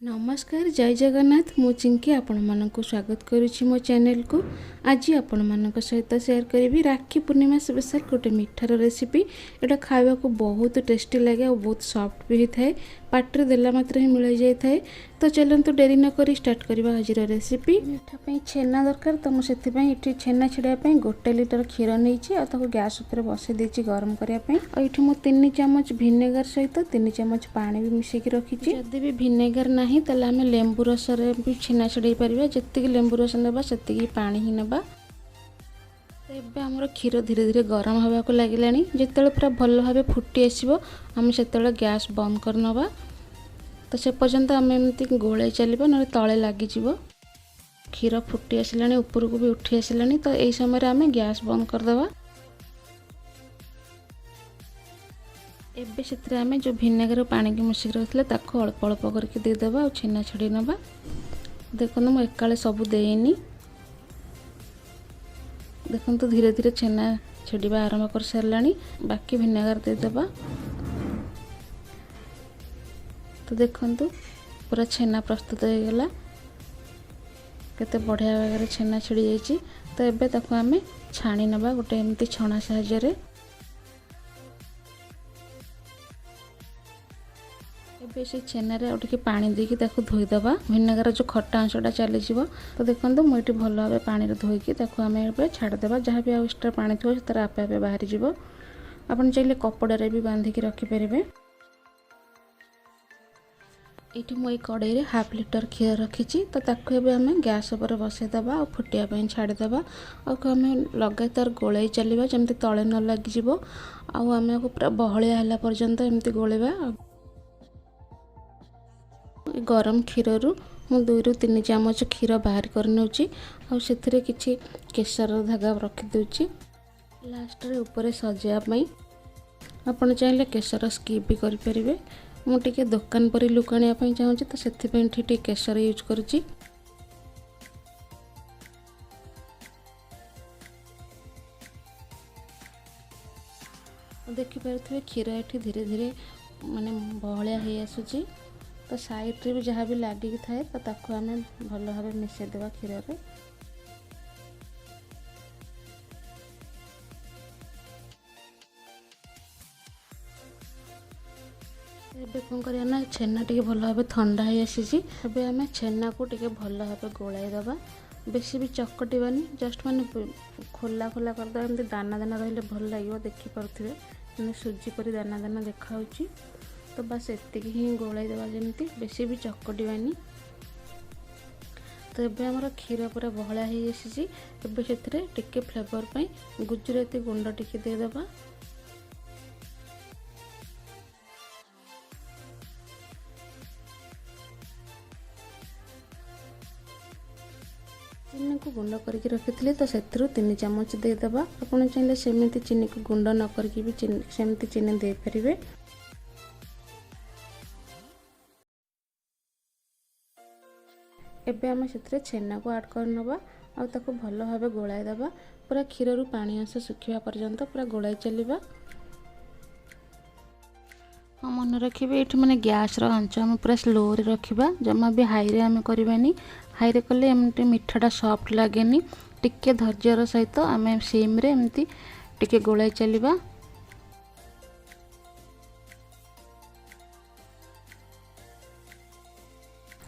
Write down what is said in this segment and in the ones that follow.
नमस्कार जय जगन्नाथ मु चिंकी आपण मानक स्वागत करुच्ची मो चैनल को। आज आपण मानक सहित शेयर करी राखी पूर्णिमा स्पेशल गोटे मिठार रेसिपी। एटा खावा को बहुत टेस्टी लगे और बहुत सॉफ्ट भी होता है, पाटर देला मात्र ही मिल जाए। तो चलते डेरी न करी स्टार्ट करवा आज रेसिपी। मीठा छेना दरकार तो मुझे छेना छिड़ापी 1 लिटर क्षीर नहीं गैस उपर बसई देती गरम करने। और ये मुझे 3 चामच भिनेगार सहित 3 चामच पानी भी मिसेक रखी। जदि भी भिनेगार ना ताले आम लेंबू रस भी छेना छड़ाई पार। जी लेंबू रस ना से पानी ही ना। तो आमर क्षीर धीरे धीरे गरम होगा को लगे। जिते पूरा भल भाव फुटी आसो आम से गैस बंद करनवा। तो से पर्यंत आम एमती गोले चलो ना तले लगिज। क्षीर फुटी आसला ऊपर को भी उठी आसला। तो यही समय आम गैस बंद करदे। एबे से आम जो भिनेगार पानी की मिसिक रखते अल्प अल्प करके देदेबा और छेना छड़ी नवा। देखो मुझे एकाले सब देनी। देखो धीरे धीरे छेना छेड़ा आरंभ कर सारा। बाकी भिनेगार देदेबा। तो देखो पूरा छेना प्रस्तुत हो गला। केते बढ़िया भाव छेना छिड़ी जाइए। तो एबे ताको आम छाणी नवा गोटे एमती छणा साहाय्य। एबे से छेनारे और टिके पानी देकी ताको धोईदबा। भिनेगार जो खट्टा अंशटा चली जाव। तो देखो मुझे भल भाव पानी धोईकी ताको आम छाड़देवा। जहाँ भी एक्स्ट्रा पानी थो तर आपे आपे बाहरी जीव। आपन चाहिए कपड़े भी बांधिकी रखिपारे। ये मुझे कड़ाई रे 1/2 लिटर क्षीर रखी। तो ताको एबे आम गैस उपर बसईदबा और फुटिया छाड़देबा। और आम लगातार गोलाई चलवा जमती तले न लगिज। आम पूरा बहलिया है पर्यंत एमती गोलेबा। गरम क्षीर मु 2 ରୁ 3 चामच क्षीर बाहर कर नौची। और से किसी केसर धागा रखीदे लास्ट रे ऊपर सजावाई। आपड़ चाहिए केसर स्किप भी करें। मुझे दुकान पर लुक आने चाहूँगी तो से केसर यूज करुच्ची। देखिपे क्षीर ये धीरे धीरे माने बहलिया हो आसूची। तो साइड रे भी जहाँ भी लगिक थाए तो ताको आम भल भाव मिसेदेवा क्षीर रे। एबे कौन करिया ना छेना टिके भल भाव ठंडा हो आसी। एबे आम छेना को टिके भल भाव गोलाई दबा। बेसी भी चकटिबानी जस्ट माने खोला खोला करदे। एमती दाना दाना रहिले भल लगे। देखिपे मैंने सुजी परी दाना दाना देखा। तो बस एतिक ही गोलाई देवा जमती बेसी भी चकटिबानी। तो ये आमर क्षीर पूरा बहला हो आसी। से टिके फ्लेवर पाई गुजराती गुंड टिके देदेबा। चीनी को गुंड करके रखी तो से 3 चामच देदेबा। आपड़ चाहिए सेमती चीनी को गुंड न करके भी सेमती चीनी दे पारे। एबे आम से छेना को ऐड करनवा और ताको भल भाव गोलाई दबा। पूरा क्षीर रु पानी अंश सुखा पर्यंत पूरा गोलाई चलवा। हाँ मन रखिए ये मैंने गैस आंच आम पूरा स्लो रे रखा। जमा भी हाई रे आम करवानी। हाई रे कले एमती मिठाटा सॉफ्ट लगे। टिके धैर्यर सहित आम सिम रे एमती टिके गोलाई चलवा।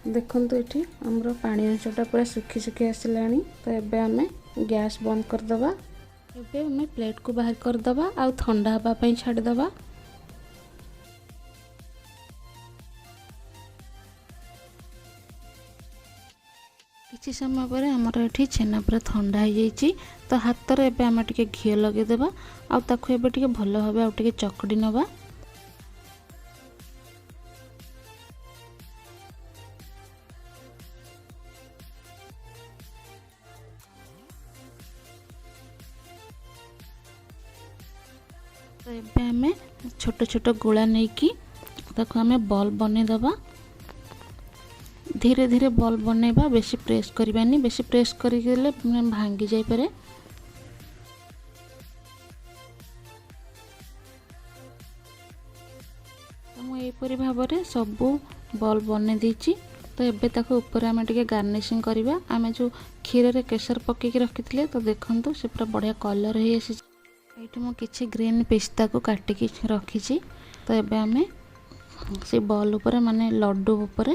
देखो ये आमर पानी अंशटा पूरा सुखी सुखी आसला। तो ये आम गैस बंद करदे। एबे आम प्लेट को बाहर करदे आ ठंडा हाँपाई छाड़दे। किसी समय पर आमर ये छेना पूरा ठंडा हो जाइए। तो हाथ रे एबे आम टिके घी लगेदेबा आ ताको एबे टिके भल भाव आ टिके चकड़ी नवा। तो ये आम छोट छोट गोला नहीं कि ताको आम बॉल बनईदबा। धीरे धीरे बॉल बनैबा। बेसी प्रेस करबानी। बेसी प्रेस करके भांगी जाई पारे। तो मुझे यहपरी भाव में सबू बल बन देती। तो एबे ताको ऊपर आम टे गार्निशिंग करवा। आम जो क्षीर रे केसर पकईकि रखी तो देखु से पूरा बढ़िया कलर हो आसी। ये मु किसी ग्रीन पिस्ता को काटिकी रखी। तो एबे आम से बॉल उपर माने लड्डू उपर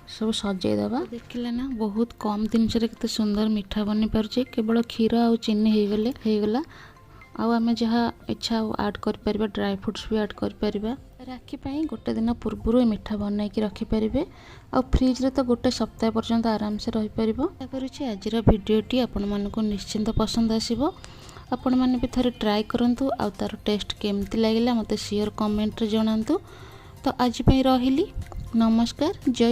सब सजेदेवा। देखिले ना बहुत कम जिनस केते सुंदर मिठा बनी पारे। केवल क्षीर आ चीनी होगला आम जहाँ इच्छा आड कर परिबा, ड्राई फ्रूट्स भी आड कर परिबा। राखी पाई गोटे दिन पूर्व मिठा बनई कि रखिपारे आ फ्रिज रे तो गोटे सप्ताह पर्यंत आराम से रही पारिबो। आशा करुछि आजिर भिडियोटी आपण मानकु निश्चिंत पसंद आसीबो। आपण माने भी थरे ट्राई करंतु आ तार टेस्ट केमती लागिला मते शेयर कमेंट रे जणांतु। तो आज पई रहिली, नमस्कार, जय।